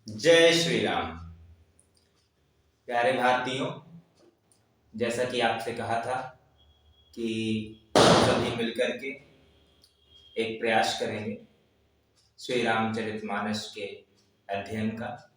जय श्री राम। प्यारे भारतीयों, जैसा कि आपसे कहा था कि सभी मिलकर के एक प्रयास करेंगे श्री रामचरितमानस के अध्ययन का,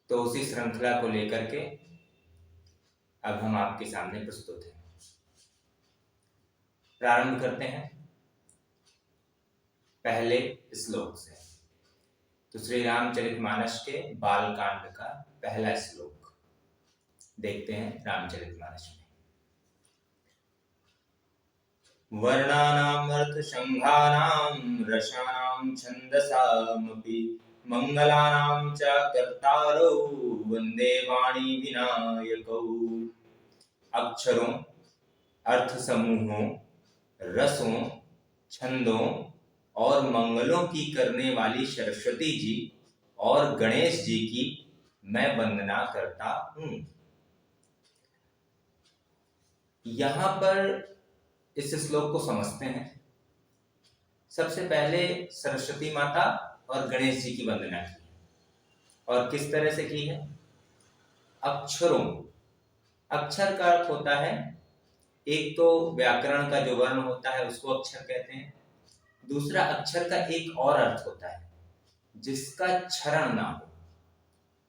तो उसी श्रृंखला को लेकर के अब हम आपके सामने प्रस्तुत हैं। प्रारंभ करते हैं पहले श्लोक से। तो श्री रामचरितमानस के बालकांड का पहला श्लोक देखते हैं रामचरितमानस में। वर्णानाम् अर्थसंघानां रसानां छन्दसामपि मंगलानां च कर्तारौ वंदे वाणी विनायकौ। अक्षरों, अर्थ समूहों, रसों, छंदों और मंगलों की करने वाली सरस्वती जी और गणेश जी की मैं वंदना करता हूं। यहां पर इस श्लोक को समझते हैं। सबसे पहले सरस्वती माता और गणेश जी की वंदना की, और किस तरह से की है? अक्षरों, अक्षर का अर्थ होता है, एक तो व्याकरण का जो वर्ण होता है उसको अक्षर कहते हैं, दूसरा अक्षर का एक और अर्थ होता है जिसका क्षरण ना हो।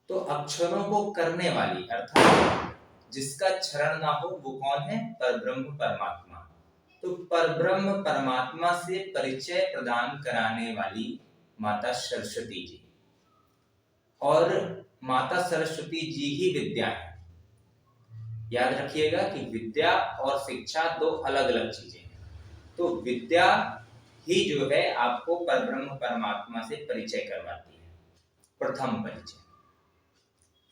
तो अक्षरों को करने वाली अर्थात जिसका क्षरण ना हो वो कौन है? परब्रह्म परमात्मा। तो परब्रह्म परमात्मा से परिचय प्रदान कराने वाली माता सरस्वती जी, और माता सरस्वती जी ही विद्या है। याद रखिएगा कि विद्या और शिक्षा दो अलग अलग चीजें हैं। तो विद्या ही जो है आपको परब्रह्म परमात्मा से परिचय करवाती है, प्रथम परिचय।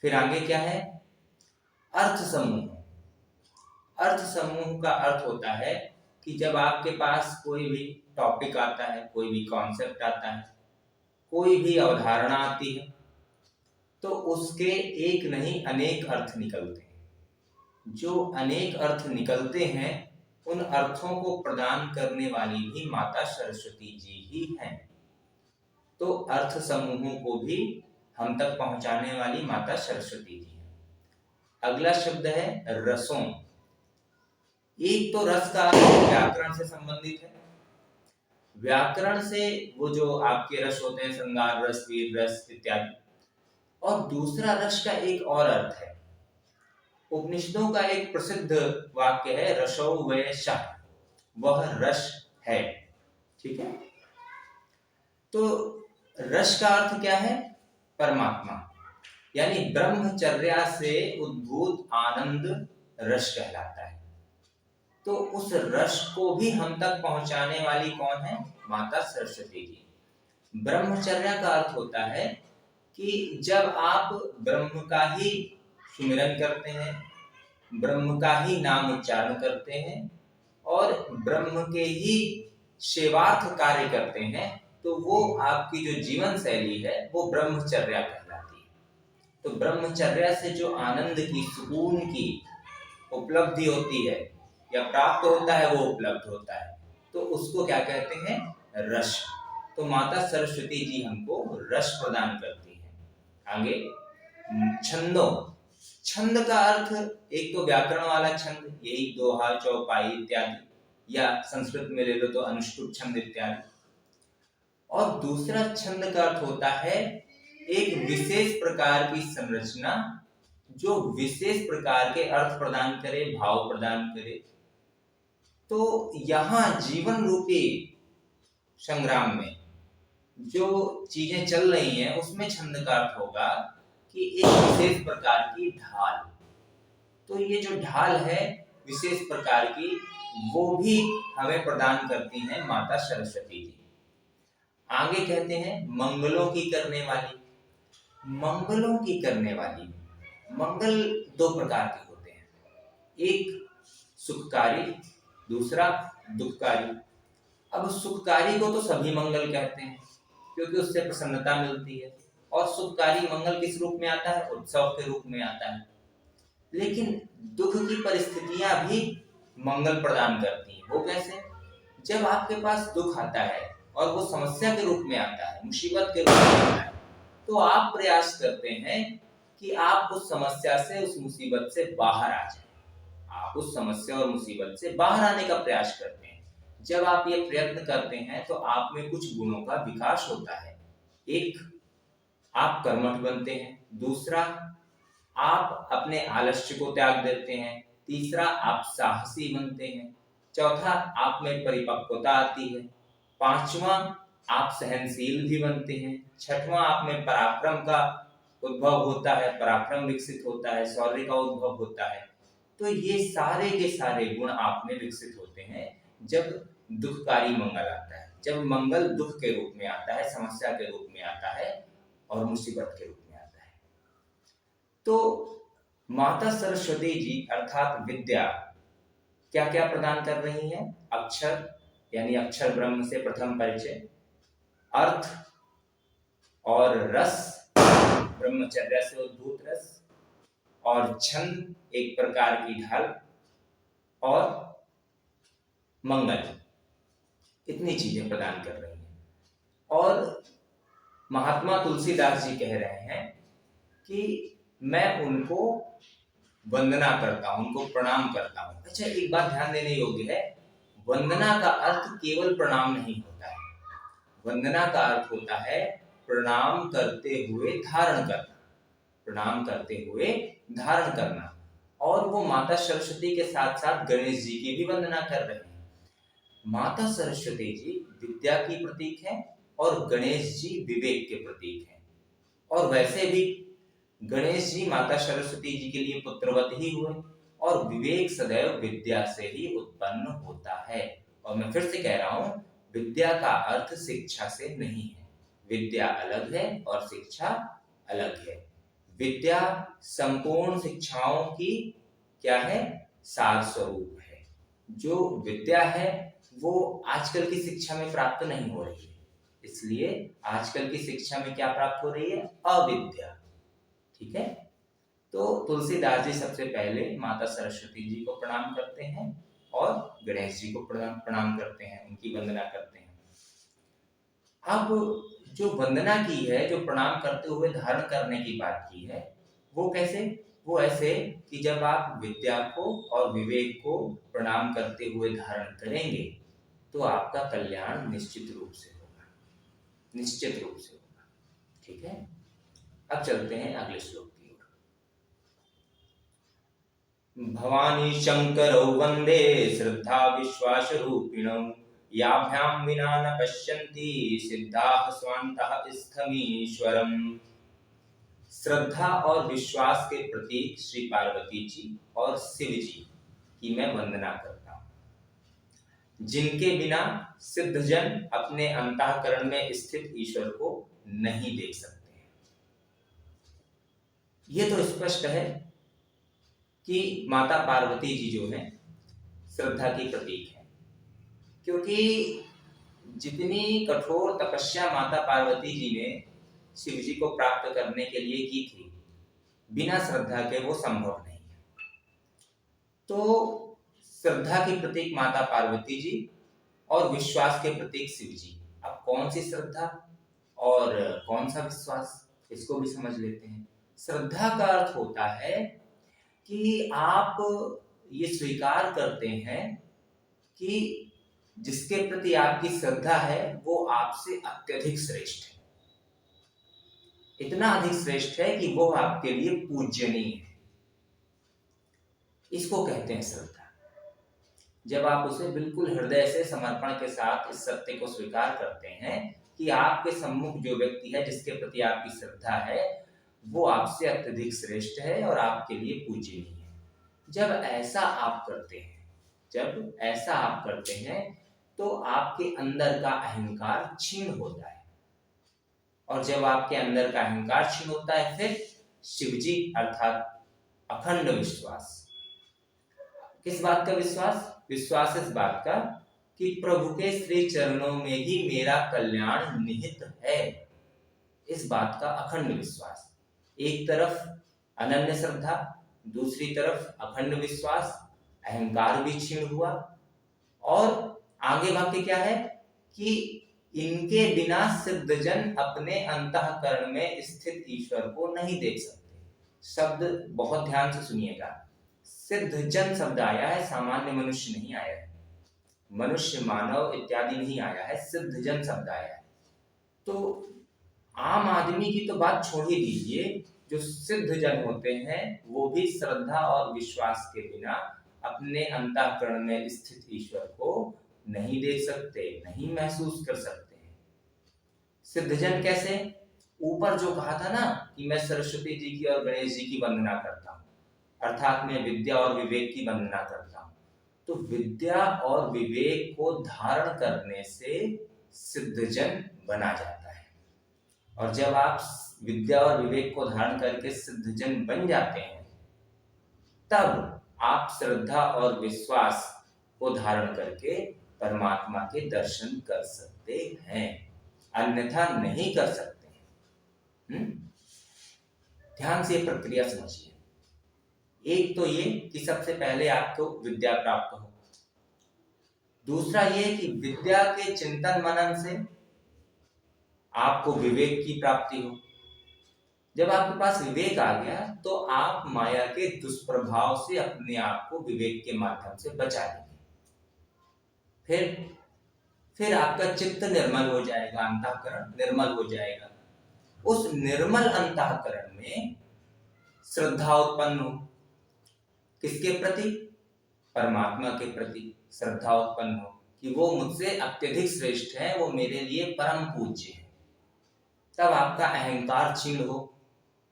फिर आगे क्या है? अर्थ समूह। अर्थ समूह का अर्थ होता है कि जब आपके पास कोई भी टॉपिक आता है, कोई भी कॉन्सेप्ट आता है, कोई भी अवधारणा आती है, तो उसके एक नहीं अनेक अर्थ निकलते हैं। जो अनेक अर्थ निकलते हैं उन अर्थों को प्रदान करने वाली भी माता सरस्वती जी ही हैं। तो अर्थ समूहों को भी हम तक पहुंचाने वाली माता सरस्वती जी हैं। अगला शब्द है रसों। एक तो रस का व्याकरण से संबंधित है। व्याकरण से वो जो आपके रस होते हैं, श्रृंगार रस, वीर रस इत्यादि। और दूसरा रस का एक और अर्थ है। उपनिषदों का एक प्रसिद्ध वाक्य है, रसो वै शः, वह रस है। ठीक है। तो रस का अर्थ क्या है? परमात्मा, यानी ब्रह्मचर्या से उद्भूत आनंद रस कहलाता है। तो उस रस को भी हम तक पहुंचाने वाली कौन है? माता सरस्वती जी। ब्रह्मचर्या का अर्थ होता है कि जब आप ब्रह्म का ही सुमिरन करते हैं, ब्रह्म का ही नाम उच्चारण करते हैं और ब्रह्म के ही सेवार्थ कार्य करते हैं, तो वो आपकी जो जीवन शैली है वो ब्रह्मचर्या कहलाती है। तो ब्रह्मचर्या से जो आनंद की, सुकून की उपलब्धि होती है या प्राप्त होता है, वो उपलब्ध होता है, तो उसको क्या कहते हैं? रस। तो माता सरस्वती जी हमको रस प्रदान करती है। आगे छंदों। छंद का अर्थ एक तो व्याकरण वाला छंद, यही दोहा, चौपाई इत्यादि, या संस्कृत में ले लो तो अनुष्टुप छंद इत्यादि। और दूसरा छंद का अर्थ होता है एक विशेष प्रकार की संरचना जो विशेष प्रकार के अर्थ प्रदान करे, भाव प्रदान करे। तो यहाँ जीवन रूपी संग्राम में जो चीजें चल रही हैं उसमें छंद का अर्थ होगा कि एक विशेष प्रकार की ढाल। तो ये जो ढाल है विशेष प्रकार की, वो भी हमें प्रदान करती हैं माता सरस्वती जी। आगे कहते हैं मंगलों की करने वाली। मंगलों की करने वाली, मंगल दो प्रकार के होते हैं, एक सुखकारी, दूसरा दुखकारी। अब सुखकारी को तो सभी मंगल कहते हैं क्योंकि उससे प्रसन्नता मिलती है, और सुखकारी मंगल किस रूप में आता है? उत्सव के रूप में आता है। लेकिन दुख की परिस्थितियां भी मंगल प्रदान करती हैं। वो कैसे? जब आपके पास दुख आता है और वो समस्या के रूप में आता है, मुसीबत के रूप में आता है, तो आप प्रयास करते हैं कि आप उस समस्या से, उस मुसीबत से बाहर आ जाएं। आप उस समस्या और मुसीबत से बाहर आने का प्रयास करते हैं। जब आप ये प्रयत्न करते हैं तो आप में कुछ गुणों का विकास होता है। एक, आप कर्मठ बनते हैं। दूसरा, आप अपने आलस्य को त्याग देते हैं। तीसरा, आप साहसी बनते हैं। चौथा, आप में परिपक्वता आती है। पांचवा, आप सहनशील भी बनते हैं। छठवां, आप में पराक्रम का उद्भव होता है, पराक्रम विकसित होता है, शौर्य का उद्भव होता है। तो ये सारे के सारे गुण आप में विकसित होते हैं जब दुखकारी मंगल आता है, जब मंगल दुख के रूप में आता है, समस्या के रूप में आता है और मुसीबत के रूप में आता है। तो माता सरस्वती जी अर्थात विद्या क्या क्या प्रदान कर रही हैं? अक्षर यानी अक्षर ब्रह्म से प्रथम परिचय, अर्थ और रस, ब्रह्मचर्य से उद्भूत रस, और छंद एक प्रकार की ढाल, और मंगल, इतनी चीजें प्रदान कर रही हैं। और महात्मा तुलसीदास जी कह रहे हैं कि मैं उनको वंदना करता हूं, उनको प्रणाम करता हूं। अच्छा, एक बात ध्यान देने योग्य है, वंदना का अर्थ केवल प्रणाम नहीं होता है। वंदना का अर्थ होता है प्रणाम करते हुए धारण करना, प्रणाम करते हुए धारण करना। और वो माता सरस्वती के साथ साथ गणेश जी की भी वंदना कर रहे हैं। माता सरस्वती जी विद्या की प्रतीक है और गणेश जी विवेक के प्रतीक हैं। और वैसे भी गणेश जी माता सरस्वती जी के लिए पुत्रवत ही हुए, और विवेक सदैव विद्या से ही उत्पन्न होता है। और मैं फिर से कह रहा हूं, विद्या का अर्थ शिक्षा से नहीं है। विद्या अलग है और शिक्षा अलग है। विद्या संपूर्ण शिक्षाओं की क्या है? सार स्वरूप है। जो विद्या है वो आजकल की शिक्षा में प्राप्त नहीं हो रही है। इसलिए आजकल की शिक्षा में क्या प्राप्त हो रही है? अविद्या। ठीक है। तो तुलसीदास जी सबसे पहले माता सरस्वती जी को प्रणाम करते हैं और गणेश जी को प्रणाम करते हैं, उनकी वंदना करते हैं। अब जो वंदना की है, जो प्रणाम करते हुए धारण करने की बात की है, वो कैसे? वो ऐसे कि जब आप विद्या को और विवेक को प्रणाम करते हुए धारण करेंगे तो आपका कल्याण निश्चित रूप से होगा, निश्चित रूप से होगा। ठीक है। अब चलते हैं अगले श्लोक की ओर। भवानी शंकरौ वंदे श्रद्धा विश्वास रूपिणौ, याभ्याम विना न पश्यन्ति सिद्धाः स्वान्तः स्थमीश्वरम्। श्रद्धा और विश्वास के प्रतीक श्री पार्वती जी और शिव जी की मैं वंदना करता हूं, जिनके बिना सिद्धजन अपने अंतःकरण में स्थित ईश्वर को नहीं देख सकते हैं। ये तो स्पष्ट है कि माता पार्वती जी जो है श्रद्धा की प्रतीक है, क्योंकि जितनी कठोर तपस्या माता पार्वती जी ने शिव जी को प्राप्त करने के लिए की थी, बिना श्रद्धा के वो संभव नहीं है। तो श्रद्धा की प्रतीक माता पार्वती जी और विश्वास के प्रतीक शिव जी। अब कौन सी श्रद्धा और कौन सा विश्वास, इसको भी समझ लेते हैं। श्रद्धा का अर्थ होता है कि आप ये स्वीकार करते हैं कि जिसके प्रति आपकी श्रद्धा है वो आपसे अत्यधिक श्रेष्ठ है, इतना अधिक श्रेष्ठ है कि वो आपके लिए पूजनीय है। इसको कहते हैं श्रद्धा। जब आप उसे बिल्कुल हृदय से समर्पण के साथ इस सत्य को स्वीकार करते हैं कि आपके सम्मुख जो व्यक्ति है जिसके प्रति आपकी श्रद्धा है वो आपसे अत्यधिक श्रेष्ठ है और आपके लिए पूजनीय है। जब ऐसा आप करते हैं तो आपके अंदर का अहंकार क्षीण होता है, और जब आपके अंदर का अहंकार क्षीण होता है फिर शिवजी अर्थात अखंड विश्वास। किस बात का विश्वास? विश्वास इस बात का कि प्रभु के श्री चरणों में ही मेरा कल्याण निहित है, इस बात का अखंड विश्वास। एक तरफ अनन्य श्रद्धा, दूसरी तरफ अखंड विश्वास, अहंकार भी क्षीण हुआ। और आगे वाक्य क्या है कि इनके बिना सिद्धजन अपने अंतःकरण में स्थित ईश्वर को नहीं देख सकते। शब्द बहुत ध्यान से सुनिएगा, सिद्धजन शब्द आया है, सामान्य मनुष्य नहीं आया है, मनुष्य मानव इत्यादि नहीं आया है, सिद्धजन शब्द आया है। तो आम आदमी की तो बात छोड़ ही दीजिए, जो सिद्धजन होते हैं वो भी श्रद्धा और विश्वास के बिना अपने अंतःकरण में स्थित ईश्वर को नहीं देख सकते, नहीं महसूस कर सकते हैं। सिद्धजन कैसे? ऊपर जो कहा था ना कि मैं सरस्वती जी की और गणेश जी की वंदना करता हूँ, अर्थात मैं विद्या और विवेक की वंदना करता हूँ। तो विद्या और विवेक को धारण करने से सिद्धजन बना जाता है। और जब आप विद्या और विवेक को धारण करके सिद्धजन बन जाते हैं, तब आप श्रद्धा और विश्वास को धारण करके परमात्मा के दर्शन कर सकते हैं, अन्यथा नहीं कर सकते। ध्यान से प्रक्रिया समझिए। एक तो ये कि सबसे पहले आपको विद्या प्राप्त हो, दूसरा ये कि विद्या के चिंतन मनन से आपको विवेक की प्राप्ति हो। जब आपके पास विवेक आ गया तो आप माया के दुष्प्रभाव से अपने आप को विवेक के माध्यम से बचा लेंगे। फिर आपका चित्त निर्मल हो जाएगा, अंतःकरण निर्मल हो जाएगा। उस निर्मल अंतःकरण में श्रद्धा उत्पन्न हो, किसके प्रति? परमात्मा के प्रति श्रद्धा उत्पन्न हो कि वो मुझसे अत्यधिक श्रेष्ठ है, वो मेरे लिए परम पूज्य है। तब आपका अहंकार क्षीण हो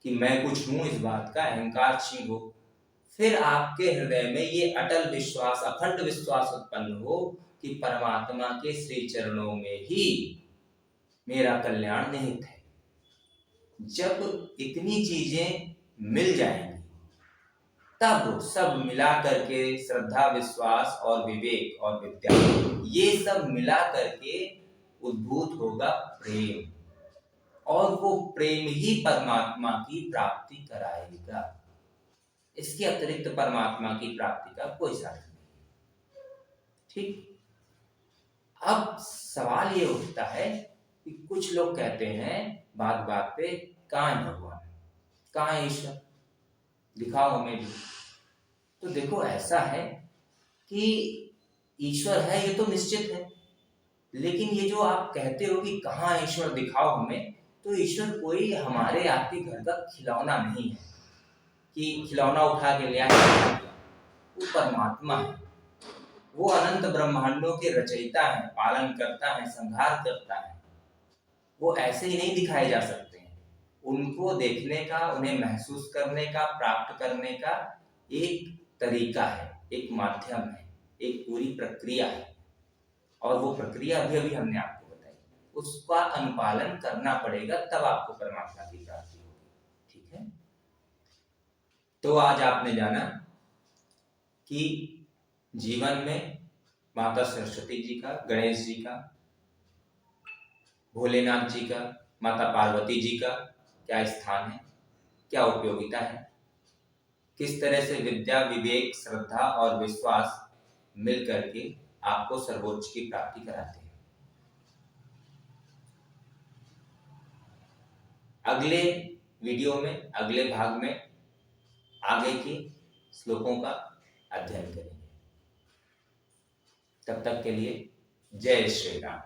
कि मैं कुछ हूं, इस बात का अहंकार क्षीण हो। फिर आपके हृदय में ये अटल विश्वास, अखंड विश्वास उत्पन्न हो कि परमात्मा के श्री चरणों में ही मेरा कल्याण निहित है। जब इतनी चीजें मिल जाएंगी, तब सब मिला करके श्रद्धा, विश्वास और विवेक और विद्या, ये सब मिला करके उद्भूत होगा प्रेम, और वो प्रेम ही परमात्मा की प्राप्ति कराएगा। इसके अतिरिक्त परमात्मा की प्राप्ति का कोई साधन नहीं। ठीक। अब सवाल ये उठता है कि कुछ लोग कहते हैं बात बात पे, कहाँ है भगवान, कहाँ है ईश्वर, दिखाओ हमें भी। तो देखो, ऐसा है कि ईश्वर है ये तो निश्चित है, लेकिन ये जो आप कहते हो कि कहाँ ईश्वर दिखाओ हमें, तो ईश्वर कोई हमारे आपके घर का खिलौना नहीं है कि खिलौना उठा के ले आया। वो परमात्मा है, वो अनंत ब्रह्मांडों के रचयिता है, पालन करता है, संहार करता है। वो ऐसे ही नहीं दिखाए जा सकते हैं। उनको देखने का, उन्हें महसूस करने का, प्राप्त करने का एक तरीका है, एक माध्यम है, एक पूरी प्रक्रिया है। और वो प्रक्रिया अभी हमने आपको बताई, उसका अनुपालन करना पड़ेगा, तब आपको परमात्मा की प्राप्ति होगी। ठीक है। तो आज आपने जाना कि जीवन में माता सरस्वती जी का, गणेश जी का, भोलेनाथ जी का, माता पार्वती जी का क्या स्थान है, क्या उपयोगिता है, किस तरह से विद्या, विवेक, श्रद्धा और विश्वास मिल करके आपको सर्वोच्च की प्राप्ति कराते हैं। अगले वीडियो में, अगले भाग में आगे के श्लोकों का अध्ययन करेंगे। तब तक के लिए जय श्री राम।